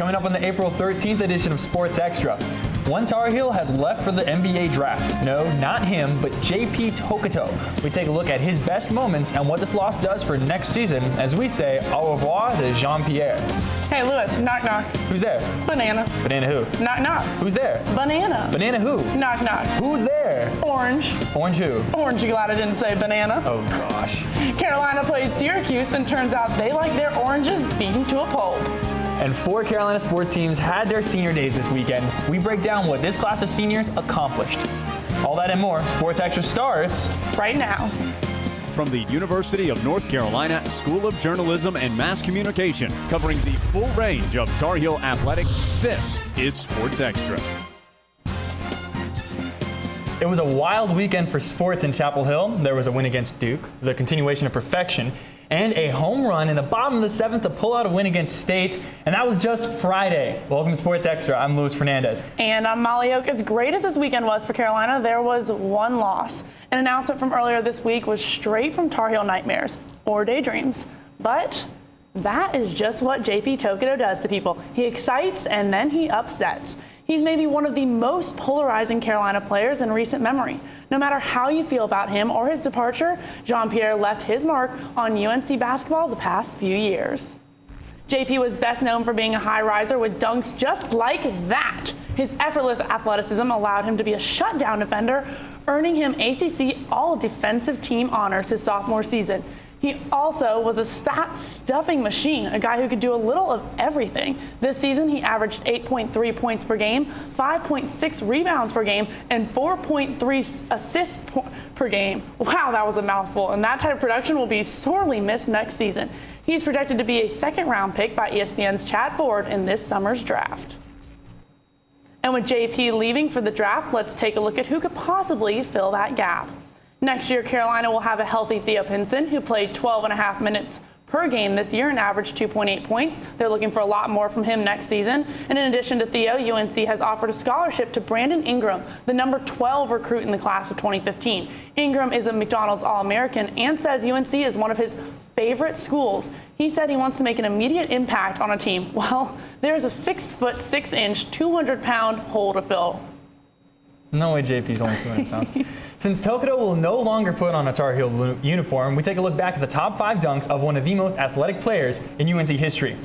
Coming up on the April 13th edition of Sports Extra, one Tar Heel has left for the NBA draft. No, not him, but JP Tokoto. We take a look at his best moments and what this loss does for next season as we say au revoir to Jean Pierre. Hey, Lewis, knock knock. Who's there? Banana. Banana who? Knock knock. Who's there? Banana. Banana who? Knock knock. Who's there? Orange. Orange who? Orange, you glad I didn't say banana? Oh gosh. Carolina played Syracuse and turns out they like their oranges beaten to a pulp. And 4 Carolina sports teams had their senior days this weekend. We break down what this class of seniors accomplished. All that and more, Sports Extra starts right now. From the University of North Carolina School of Journalism and Mass Communication, covering the full range of Tar Heel athletics, this is Sports Extra. It was a wild weekend for sports in Chapel Hill. There was a win against Duke, the continuation of perfection, and a home run in the bottom of the 7th to pull out a win against State, and that was just Friday. Welcome to Sports Extra. I'm Luis Fernandez. And I'm Molly Oak. As great as this weekend was for Carolina, there was one loss. An announcement from earlier this week was straight from Tar Heel nightmares or daydreams. But that is just what JP Tokoto does to people. He excites and then he upsets. He's maybe one of the most polarizing Carolina players in recent memory. No matter how you feel about him or his departure, Jean Pierre left his mark on UNC basketball the past few years. JP was best known for being a high riser with dunks just like that. His effortless athleticism allowed him to be a shutdown defender, earning him ACC All-Defensive Team honors his sophomore season. He also was a stat-stuffing machine, a guy who could do a little of everything. This season, he averaged 8.3 points per game, 5.6 rebounds per game, and 4.3 assists per game. Wow, that was a mouthful, and that type of production will be sorely missed next season. He's projected to be a second-round pick by ESPN's Chad Ford in this summer's draft. And with JP leaving for the draft, let's take a look at who could possibly fill that gap. Next year, Carolina will have a healthy Theo Pinson, who played 12.5 minutes per game this year and averaged 2.8 points. They're looking for a lot more from him next season. And in addition to Theo, UNC has offered a scholarship to Brandon Ingram, the number 12 recruit in the class of 2015. Ingram is a McDonald's All-American and says UNC is one of his favorite schools. He said he wants to make an immediate impact on a team. Well, there's a 6'6", 200-pound hole to fill. No way JP's only 200 pounds. Since Tokoto will no longer put on a Tar Heel uniform, we take a look back at the top 5 dunks of one of the most athletic players in UNC history.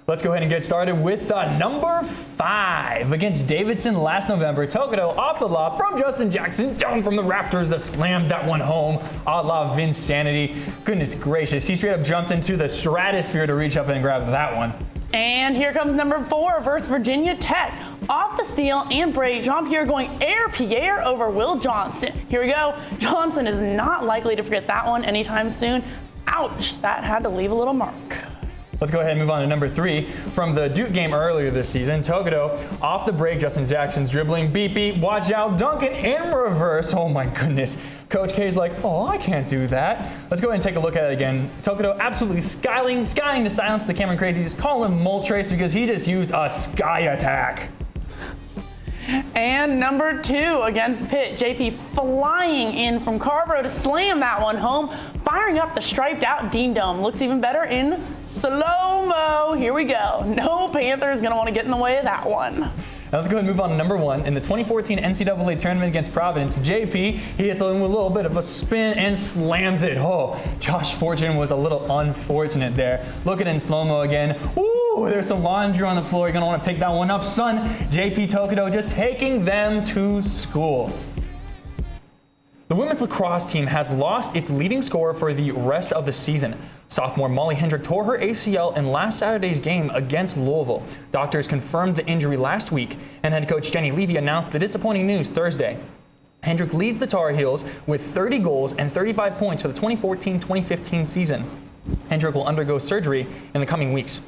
Let's go ahead and get started with number 5. Against Davidson last November, Tokoto off the lob from Justin Jackson, down from the rafters to slam that one home, a la Vince Sanity. Goodness gracious, he straight up jumped into the stratosphere to reach up and grab that one. And here comes number 4 versus Virginia Tech. Off the steal and break, Jean Pierre going air Pierre over Will Johnson. Here we go. Johnson is not likely to forget that one anytime soon. Ouch, that had to leave a little mark. Let's go ahead and move on to number 3. From the Duke game earlier this season, Tokoto off the break, Justin Jackson's dribbling, beep, beep, watch out, dunking in reverse. Oh my goodness. Coach K's like, oh, I can't do that. Let's go ahead and take a look at it again. Tokoto absolutely skying to silence the Cameron Crazies. Call him Mole Trace because he just used a sky attack. And number 2 against Pitt, JP flying in from Carver to slam that one home, firing up the striped out Dean Dome. Looks even better in slow-mo. Here we go. No Panther is going to want to get in the way of that one. Now let's go ahead and move on to number 1. In the 2014 NCAA tournament against Providence, JP, he hits him with a little bit of a spin and slams it. Oh, Josh Fortune was a little unfortunate there. Look at it in slow-mo again. Ooh, there's some laundry on the floor. You're going to want to pick that one up, son. JP Tokoto just taking them to school. The women's lacrosse team has lost its leading scorer for the rest of the season. Sophomore Molly Hendrick tore her ACL in last Saturday's game against Louisville. Doctors confirmed the injury last week, and head coach Jenny Levy announced the disappointing news Thursday. Hendrick leads the Tar Heels with 30 goals and 35 points for the 2014-2015 season. Hendrick will undergo surgery in the coming weeks.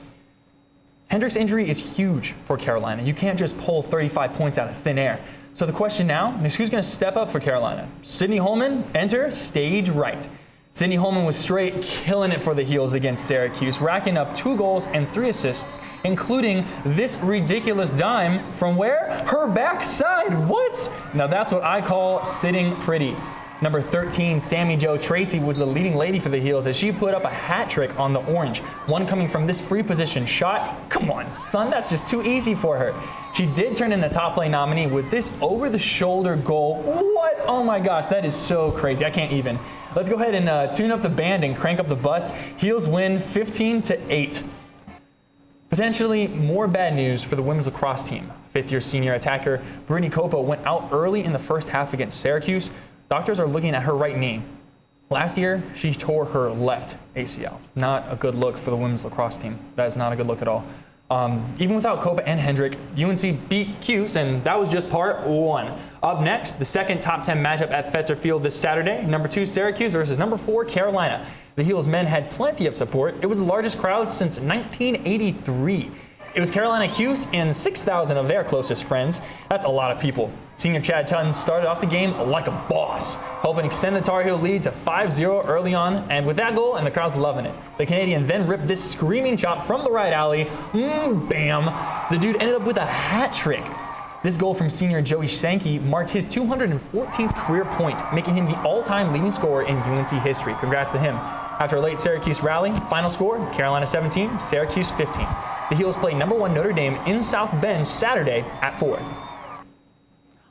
Hendrick's injury is huge for Carolina. You can't just pull 35 points out of thin air. So the question now is who's going to step up for Carolina? Sydney Holman, enter stage right. Sydney Holman was straight killing it for the Heels against Syracuse, racking up 2 goals and 3 assists, including this ridiculous dime from where? Her backside. What? Now that's what I call sitting pretty. Number 13, Sammy Jo Tracy, was the leading lady for the Heels as she put up a hat trick on the orange. One coming from this free position shot. Come on, son, that's just too easy for her. She did turn in the top play nominee with this over-the-shoulder goal. What? Oh my gosh, that is so crazy. I can't even. Let's go ahead and tune up the band and crank up the bus. Heels win 15-8. Potentially more bad news for the women's lacrosse team. Fifth-year senior attacker Brittany Copo went out early in the first half against Syracuse. Doctors are looking at her right knee. Last year, she tore her left ACL. Not a good look for the women's lacrosse team. That is not a good look at all. Even without Copa and Hendrick, UNC beat Cuse, and that was just part one. Up next, the second top 10 matchup at Fetzer Field this Saturday. Number 2 Syracuse versus number 4 Carolina. The Heels men had plenty of support. It was the largest crowd since 1983. It was Carolina Cuse and 6,000 of their closest friends. That's a lot of people. Senior Chad Tutton started off the game like a boss, helping extend the Tar Heel lead to 5-0 early on, and with that goal, and the crowd's loving it. The Canadian then ripped this screaming shot from the right alley. Bam! The dude ended up with a hat trick. This goal from senior Joey Sankey marked his 214th career point, making him the all-time leading scorer in UNC history. Congrats to him. After a late Syracuse rally, final score, Carolina 17, Syracuse 15. The Heels play number 1 Notre Dame in South Bend Saturday at 4.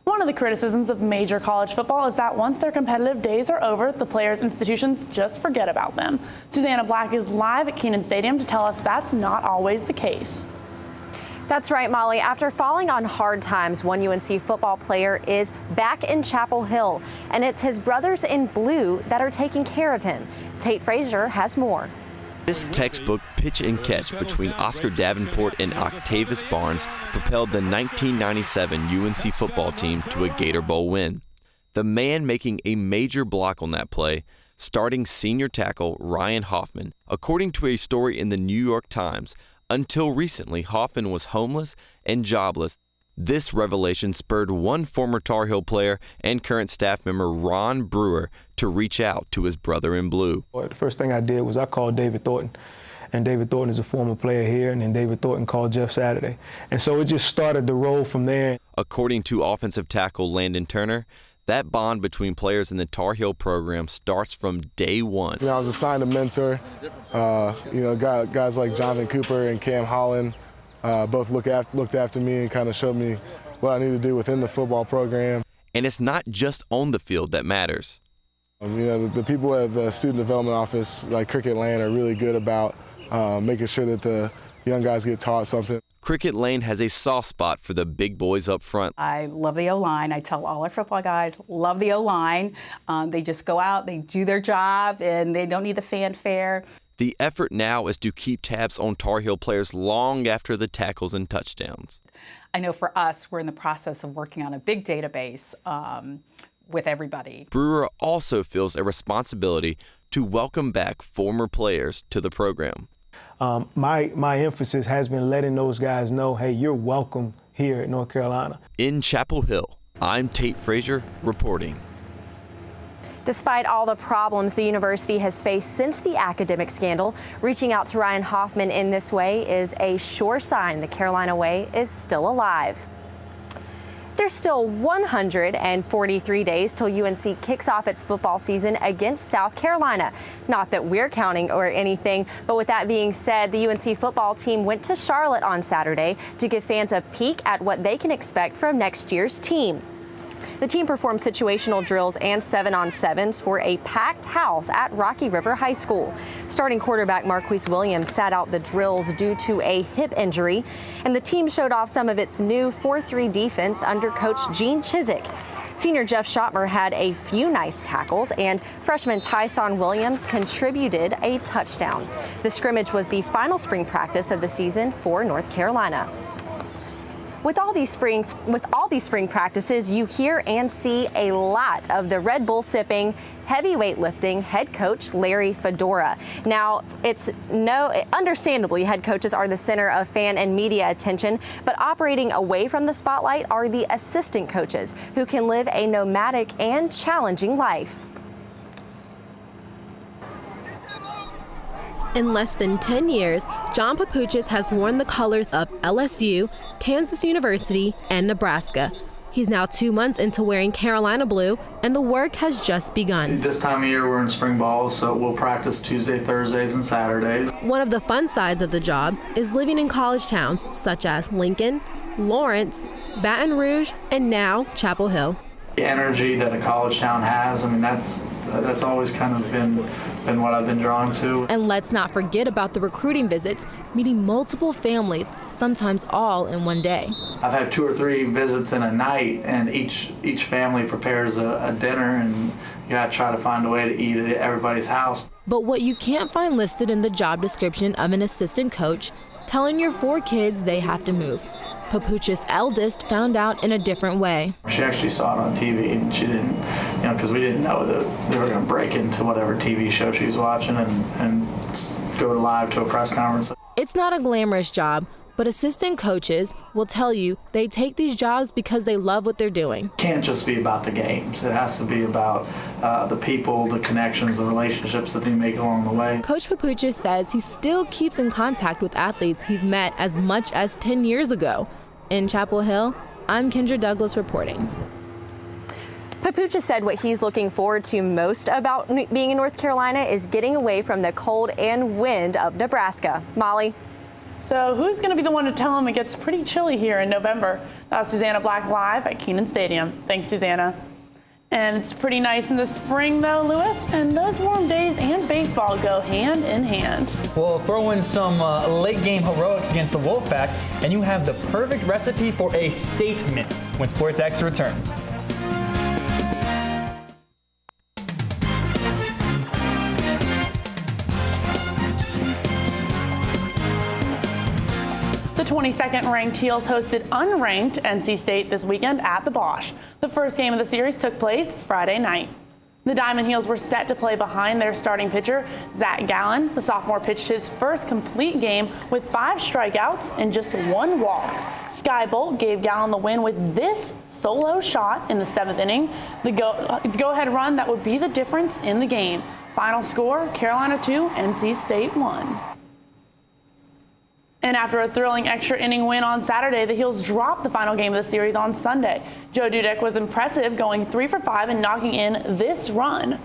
One of the criticisms of major college football is that once their competitive days are over, the players' institutions just forget about them. Susanna Black is live at Kenan Stadium to tell us that's not always the case. That's right, Molly. After falling on hard times, one UNC football player is back in Chapel Hill, and it's his brothers in blue that are taking care of him. Tate Frazier has more. This textbook pitch and catch between Oscar Davenport and Octavius Barnes propelled the 1997 UNC football team to a Gator Bowl win. The man making a major block on that play, starting senior tackle Ryan Hoffman. According to a story in the New York Times, until recently, Hoffman was homeless and jobless. This revelation spurred one former Tar Heel player and current staff member Ron Brewer to reach out to his brother in blue. The first thing I did was I called David Thornton. And David Thornton is a former player here, and then David Thornton called Jeff Saturday. And so it just started to roll from there. According to offensive tackle Landon Turner, that bond between players in the Tar Heel program starts from day one. I was assigned a mentor. Guys like Jonathan Cooper and Cam Holland both looked after me and kind of showed me what I need to do within the football program. And it's not just on the field that matters. The people at the student development office, like Cricket Lane, are really good about making sure that the young guys get taught something. Cricket Lane has a soft spot for the big boys up front. I love the O-line. I tell all our football guys, love the O-line. They just go out, they do their job, and they don't need the fanfare. The effort now is to keep tabs on Tar Heel players long after the tackles and touchdowns. I know for us, we're in the process of working on a big database with everybody. Brewer also feels a responsibility to welcome back former players to the program. My emphasis has been letting those guys know, hey, you're welcome here at North Carolina. In Chapel Hill, I'm Tate Frazier reporting. Despite all the problems the university has faced since the academic scandal, reaching out to Ryan Hoffman in this way is a sure sign the Carolina way is still alive. There's still 143 days till UNC kicks off its football season against South Carolina. Not that we're counting or anything, but with that being said, the UNC football team went to Charlotte on Saturday to give fans a peek at what they can expect from next year's team. The team performed situational drills and 7-on-7s for a packed house at Rocky River High School. Starting quarterback Marquise Williams sat out the drills due to a hip injury, and the team showed off some of its new 4-3 defense under coach Gene Chizik. Senior Jeff Schottmer had a few nice tackles, and freshman Tyson Williams contributed a touchdown. The scrimmage was the final spring practice of the season for North Carolina. With all these spring practices, you hear and see a lot of the Red Bull sipping, heavy weightlifting head coach Larry Fedora. Now, understandably, head coaches are the center of fan and media attention, but operating away from the spotlight are the assistant coaches who can live a nomadic and challenging life. In less than 10 years, John Papuchis has worn the colors of LSU, Kansas University, and Nebraska. He's now 2 months into wearing Carolina blue, and the work has just begun. This time of year, we're in spring ball, so we'll practice Tuesday, Thursdays, and Saturdays. One of the fun sides of the job is living in college towns such as Lincoln, Lawrence, Baton Rouge, and now Chapel Hill. The energy that a college town has, I mean, that's always kind of been what I've been drawn to. And let's not forget about the recruiting visits, meeting multiple families, sometimes all in one day. I've had 2 or 3 visits in a night, and each family prepares a dinner, and you gotta try to find a way to eat at everybody's house. But what you can't find listed in the job description of an assistant coach, telling your 4 kids they have to move. Papucha's eldest found out in a different way. She actually saw it on TV, and she didn't, because we didn't know that they were going to break into whatever TV show she was watching and go live to a press conference. It's not a glamorous job, but assistant coaches will tell you they take these jobs because they love what they're doing. It can't just be about the games. It has to be about the people, the connections, the relationships that they make along the way. Coach Papucha says he still keeps in contact with athletes he's met as much as 10 years ago. In Chapel Hill, I'm Kendra Douglas reporting. Papucha said what he's looking forward to most about being in North Carolina is getting away from the cold and wind of Nebraska. Molly? So who's going to be the one to tell him it gets pretty chilly here in November? That's Susanna Black live at Keenan Stadium. Thanks, Susanna. And it's pretty nice in the spring, though, Lewis, and those warm days and baseball go hand in hand. We'll throw in some late game heroics against the Wolfpack, and you have the perfect recipe for a statement when Sports Xtra returns. The 22nd ranked Heels hosted unranked NC State this weekend at the Bosch. The first game of the series took place Friday night. The Diamond Heels were set to play behind their starting pitcher, Zach Gallen. The sophomore pitched his first complete game with 5 strikeouts and just 1 walk. Sky Bolt gave Gallen the win with this solo shot in the 7th inning, the go-ahead run that would be the difference in the game. Final score, Carolina 2, NC State 1. And after a thrilling extra inning win on Saturday, the Heels dropped the final game of the series on Sunday. Joe Dudek was impressive, going 3 for 5 and knocking in this run.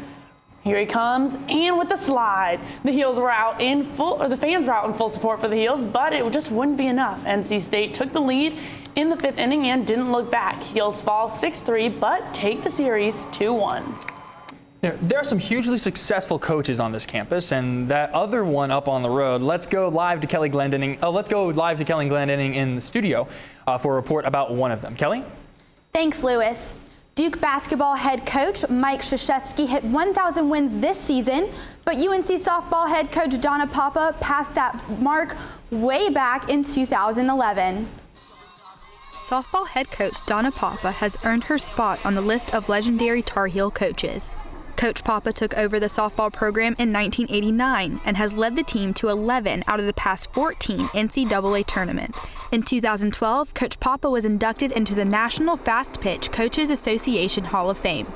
Here he comes, and with the slide. The Heels were out in full, or the fans were out in full support for the Heels, but it just wouldn't be enough. NC State took the lead in the 5th inning and didn't look back. Heels fall 6-3, but take the series 2-1. There are some hugely successful coaches on this campus, and that other one up on the road. Let's go live to Kelly Glendenning. Kelly Glendenning in the studio for a report about one of them. Kelly? Thanks, Lewis. Duke basketball head coach Mike Krzyzewski hit 1,000 wins this season, but UNC softball head coach Donna Papa passed that mark way back in 2011. Softball head coach Donna Papa has earned her spot on the list of legendary Tar Heel coaches. Coach Papa took over the softball program in 1989 and has led the team to 11 out of the past 14 NCAA tournaments. In 2012, Coach Papa was inducted into the National Fast Pitch Coaches Association Hall of Fame.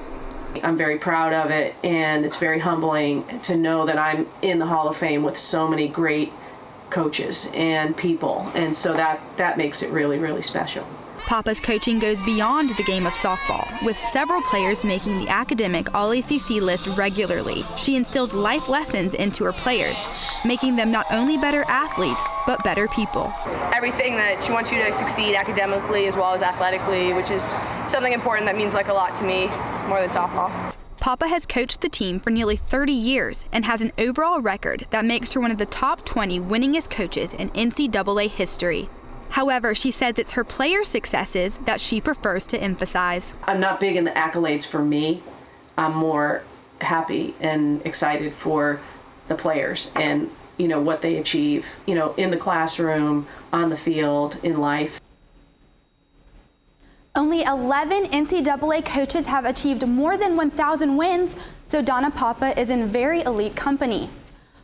I'm very proud of it, and it's very humbling to know that I'm in the Hall of Fame with so many great coaches and people, and so that makes it really, really special. Papa's coaching goes beyond the game of softball, with several players making the academic All-ACC list regularly. She instills life lessons into her players, making them not only better athletes, but better people. Everything that she wants you to succeed academically as well as athletically, which is something important that means like a lot to me, more than softball. Papa has coached the team for nearly 30 years and has an overall record that makes her one of the top 20 winningest coaches in NCAA history. However, she says it's her players' successes that she prefers to emphasize. I'm not big in the accolades for me. I'm more happy and excited for the players and, what they achieve, in the classroom, on the field, in life. Only 11 NCAA coaches have achieved more than 1,000 wins, so Donna Papa is in very elite company.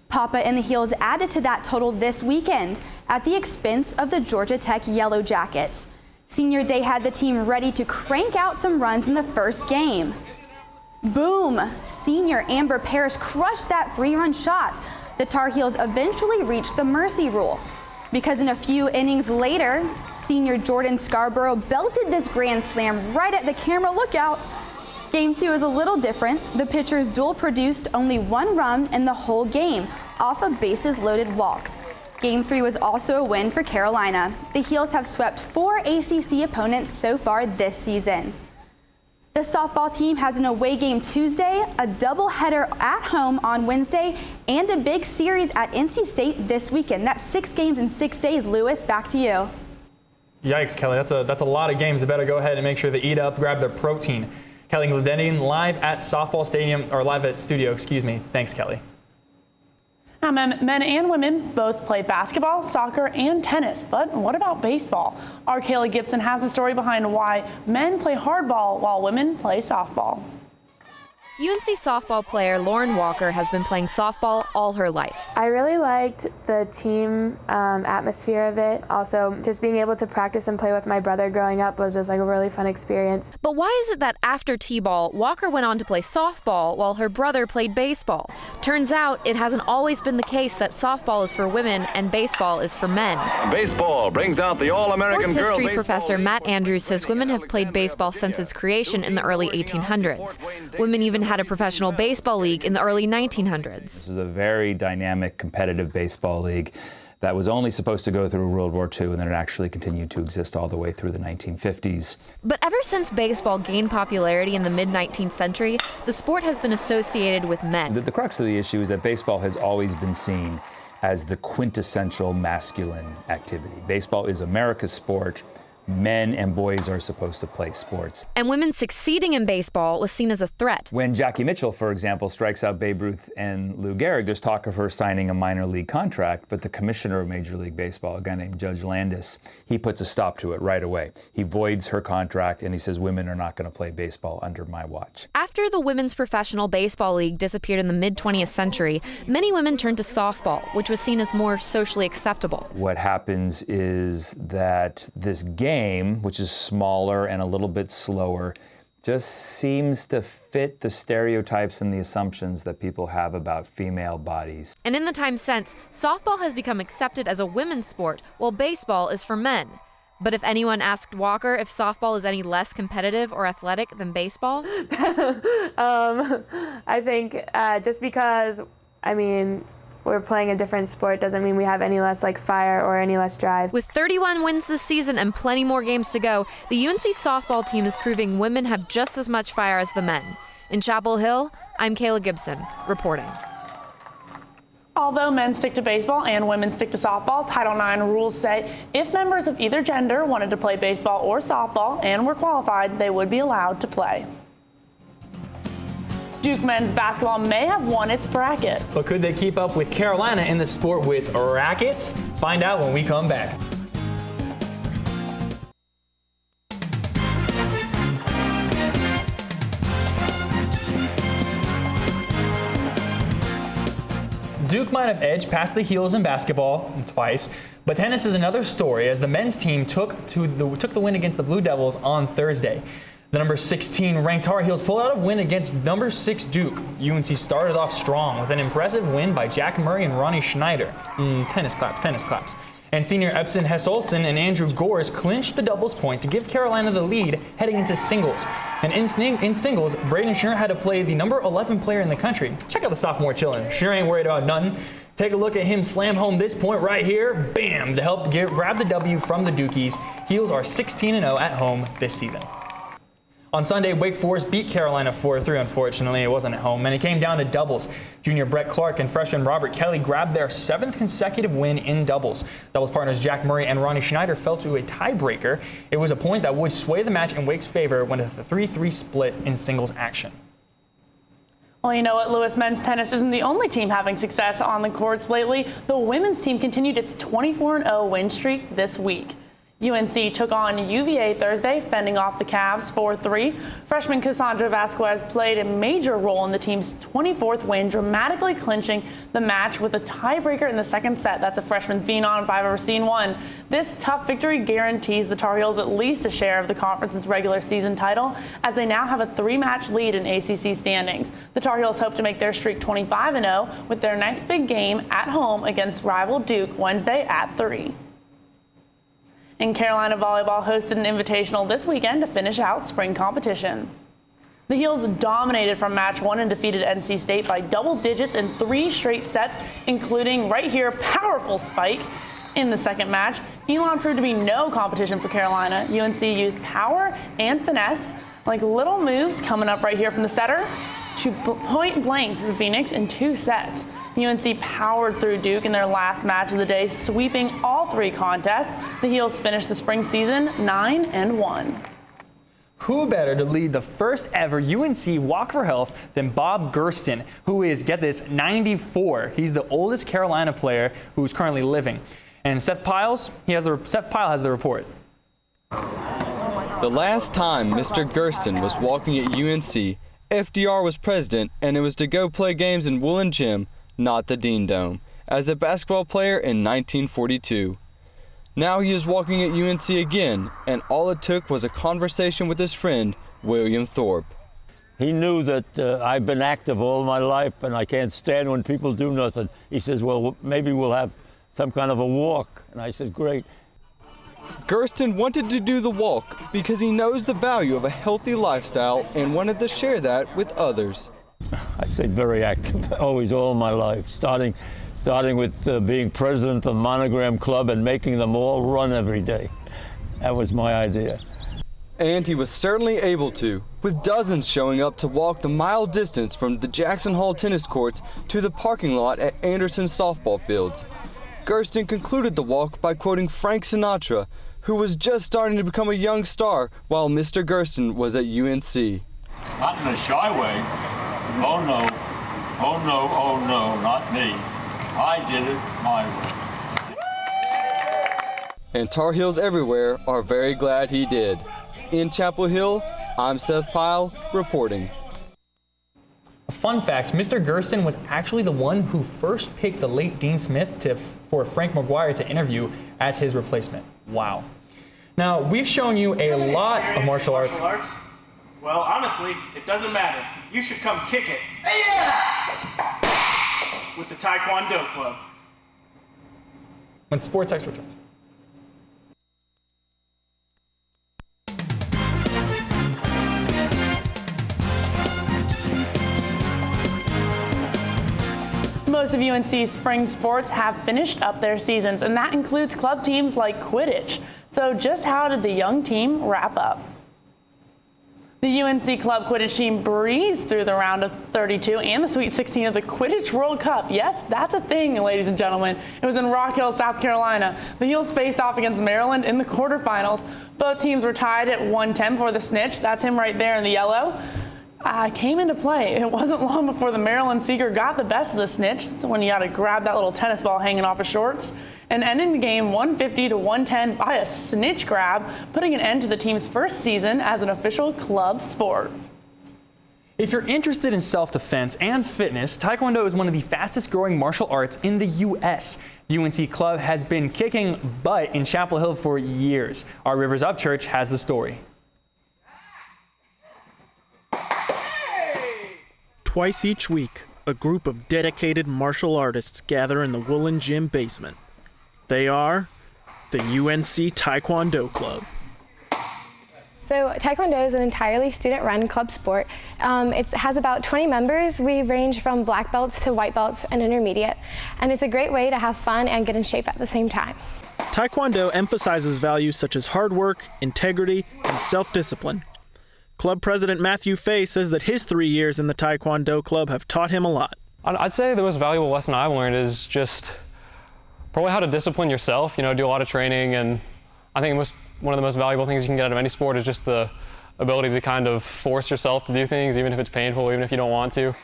Papa and the Heels added to that total this weekend at the expense of the Georgia Tech Yellow Jackets. Senior Day had the team ready to crank out some runs in the first game. Boom! Senior Amber Parrish crushed that 3-run shot. The Tar Heels eventually reached the mercy rule. because in a few innings later, senior Jordan Scarborough belted this grand slam right at the camera. Look out. Game 2 is a little different. The pitchers dual produced only 1 run in the whole game off a bases loaded walk. Game 3 was also a win for Carolina. The Heels have swept 4 ACC opponents so far this season. The softball team has an away game Tuesday, a doubleheader at home on Wednesday, and a big series at NC State this weekend. That's 6 games in 6 days. Lewis, back to you. Yikes, Kelly, that's a lot of games. They better go ahead and make sure they eat up, grab their protein. Kelly Glendenning live at live at studio, excuse me. Thanks, Kelly. Now, men and women both play basketball, soccer, and tennis, but what about baseball? Our Kayla Gibson has the story behind why men play hardball while women play softball. UNC softball player Lauren Walker has been playing softball all her life. I really liked the team atmosphere of it. Also, just being able to practice and play with my brother growing up was just like a really fun experience. But why is it that after T-ball, Walker went on to play softball while her brother played baseball? Turns out it hasn't always been the case that softball is for women and baseball is for men. Baseball brings out the All-American Sports girl. history professor Matt Andrews says women have played baseball since its creation in the early 1800s. Women even had a professional baseball league in the early 1900s. This is a very dynamic, competitive baseball league that was only supposed to go through World War II, and then it actually continued to exist all the way through the 1950s. But ever since baseball gained popularity in the mid-19th century, the sport has been associated with men. The crux of the issue is that baseball has always been seen as the quintessential masculine activity. Baseball is America's sport. Men and boys are supposed to play sports. And women succeeding in baseball was seen as a threat. When Jackie Mitchell, for example, strikes out Babe Ruth and Lou Gehrig, there's talk of her signing a minor league contract, but the commissioner of Major League Baseball, a guy named Judge Landis, he puts a stop to it right away. He voids her contract and he says women are not going to play baseball under my watch. After the Women's Professional Baseball League disappeared in the mid-20th century, many women turned to softball, which was seen as more socially acceptable. What happens is that this game, which is smaller and a little bit slower, just seems to fit the stereotypes and the assumptions that people have about female bodies. And in the time since, softball has become accepted as a women's sport, while baseball is for men. But if anyone asked Walker if softball is any less competitive or athletic than baseball? I think just because, we're playing a different sport doesn't mean we have any less fire or any less drive. With 31 wins this season and plenty more games to go, the UNC softball team is proving women have just as much fire as the men. In Chapel Hill, I'm Kayla Gibson, reporting. Although men stick to baseball and women stick to softball, Title IX rules say if members of either gender wanted to play baseball or softball and were qualified, they would be allowed to play. Duke men's basketball may have won its bracket. But could they keep up with Carolina in the sport with rackets? Find out when we come back. Duke might have edged past the Heels in basketball twice, but tennis is another story as the men's team took the win against the Blue Devils on Thursday. The number 16 ranked Tar Heels pulled out a win against number 6 Duke. UNC started off strong with an impressive win by Jack Murray and Ronnie Schneider. Tennis claps. And senior Epson Hessolson and Andrew Gores clinched the doubles point to give Carolina the lead heading into singles. And in singles, Braden Schnur had to play the number 11 player in the country. Check out the sophomore chillin'. Schnur ain't worried about nothing. Take a look at him slam home this point right here. Bam! To help grab the W from the Dukies. Heels are 16-0 at home this season. On Sunday, Wake Forest beat Carolina 4-3. Unfortunately, it wasn't at home, and it came down to doubles. Junior Brett Clark and freshman Robert Kelly grabbed their 7th consecutive win in doubles. Doubles partners Jack Murray and Ronnie Schneider fell to a tiebreaker. It was a point that would sway the match in Wake's favor when it's a 3-3 split in singles action. Well, you know what, Lewis, men's tennis isn't the only team having success on the courts lately. The women's team continued its 24-0 win streak this week. UNC took on UVA Thursday, fending off the Cavs 4-3. Freshman Cassandra Vasquez played a major role in the team's 24th win, dramatically clinching the match with a tiebreaker in the second set. That's a freshman phenom if I've ever seen one. This tough victory guarantees the Tar Heels at least a share of the conference's regular season title, as they now have a 3-match lead in ACC standings. The Tar Heels hope to make their streak 25-0 with their next big game at home against rival Duke Wednesday at 3. And Carolina Volleyball hosted an invitational this weekend to finish out spring competition. The Heels dominated from match 1 and defeated NC State by double digits in 3 straight sets, including right here, powerful spike in the second match. Elon proved to be no competition for Carolina. UNC used power and finesse, like little moves coming up right here from the setter, to point blank the Phoenix in 2 sets. UNC powered through Duke in their last match of the day, sweeping all 3 contests. The Heels finished the spring season 9-1. Who better to lead the first ever UNC Walk for Health than Bob Gersten, who is, get this, 94. He's the oldest Carolina player who's currently living. And Seth Pyle has the report. The last time Mr. Gersten was walking at UNC, FDR was president, and it was to go play games in Woolen Gym, not the Dean Dome, as a basketball player in 1942. Now he is walking at UNC again, and all it took was a conversation with his friend, William Thorpe. He knew that I've been active all my life, and I can't stand when people do nothing. He says, well, maybe we'll have some kind of a walk. And I said, great. Gersten wanted to do the walk because he knows the value of a healthy lifestyle and wanted to share that with others. I stayed very active, always, all my life, starting with being president of the Monogram Club and making them all run every day. That was my idea. And he was certainly able to, with dozens showing up to walk the mile distance from the Jackson Hall tennis courts to the parking lot at Anderson softball fields. Gersten concluded the walk by quoting Frank Sinatra, who was just starting to become a young star while Mr. Gersten was at UNC. Not in a shy way. Oh no, oh no, oh no, not me. I did it my way. And Tar Heels everywhere are very glad he did. In Chapel Hill, I'm Seth Pyle, reporting. A fun fact, Mr. Gersten was actually the one who first picked the late Dean Smith for Frank McGuire to interview as his replacement. Wow. Now, we've shown you a lot of martial arts. Well, honestly, it doesn't matter. You should come kick it. Yeah! With the Taekwondo Club. When Sports Xtra returns. Most of UNC's spring sports have finished up their seasons, and that includes club teams like Quidditch. So just how did the young team wrap up? The UNC Club Quidditch team breezed through the round of 32 and the Sweet 16 of the Quidditch World Cup. Yes, that's a thing, ladies and gentlemen. It was in Rock Hill, South Carolina. The Heels faced off against Maryland in the quarterfinals. Both teams were tied at 110 for the snitch. That's him right there in the yellow. Came into play. It wasn't long before the Maryland Seeker got the best of the snitch. It's when you got to grab that little tennis ball hanging off his shorts. And ending the game 150 to 110 by a snitch grab, putting an end to the team's first season as an official club sport. If you're interested in self-defense and fitness, Taekwondo is one of the fastest growing martial arts in the U.S. The UNC Club has been kicking butt in Chapel Hill for years. Our Rivers Up Church has the story. Twice each week, a group of dedicated martial artists gather in the Woolen Gym basement. They are the UNC Taekwondo Club. So Taekwondo is an entirely student-run club sport. It has about 20 members. We range from black belts to white belts and intermediate. And it's a great way to have fun and get in shape at the same time. Taekwondo emphasizes values such as hard work, integrity, and self-discipline. Club President Matthew Fay says that his 3 years in the Taekwondo Club have taught him a lot. I'd say the most valuable lesson I've learned is just probably how to discipline yourself, do a lot of training, and I think one of the most valuable things you can get out of any sport is just the ability to kind of force yourself to do things, even if it's painful, even if you don't want to.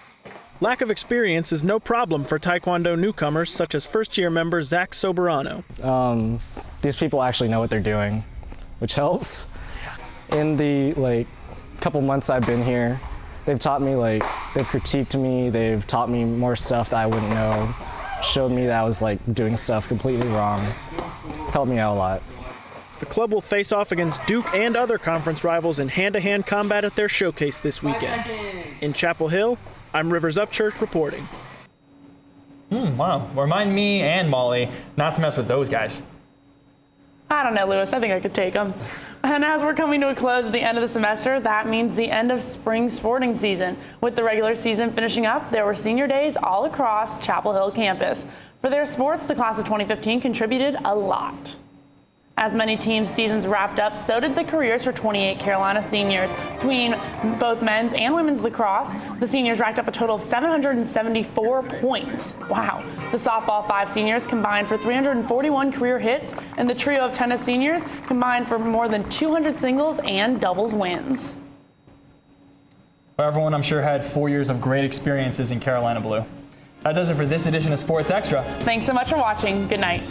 Lack of experience is no problem for Taekwondo newcomers such as first-year member Zach Soberano. These people actually know what they're doing, which helps. In the couple months I've been here, they've taught me, they've critiqued me, they've taught me more stuff that I wouldn't know, showed me that I was doing stuff completely wrong, helped me out a lot. The club will face off against Duke and other conference rivals in hand-to-hand combat at their showcase this weekend. In Chapel Hill, I'm Rivers Upchurch reporting. Wow. Remind me and Molly not to mess with those guys. I don't know, Lewis. I think I could take them. And as we're coming to a close at the end of the semester, that means the end of spring sporting season. With the regular season finishing up, there were senior days all across Chapel Hill campus. For their sports, the class of 2015 contributed a lot. As many teams' seasons wrapped up, so did the careers for 28 Carolina seniors. Between both men's and women's lacrosse, the seniors racked up a total of 774 points. Wow. The softball 5 seniors combined for 341 career hits, and the trio of tennis seniors combined for more than 200 singles and doubles wins. Well, everyone, I'm sure, had 4 years of great experiences in Carolina Blue. That does it for this edition of Sports Extra. Thanks so much for watching. Good night.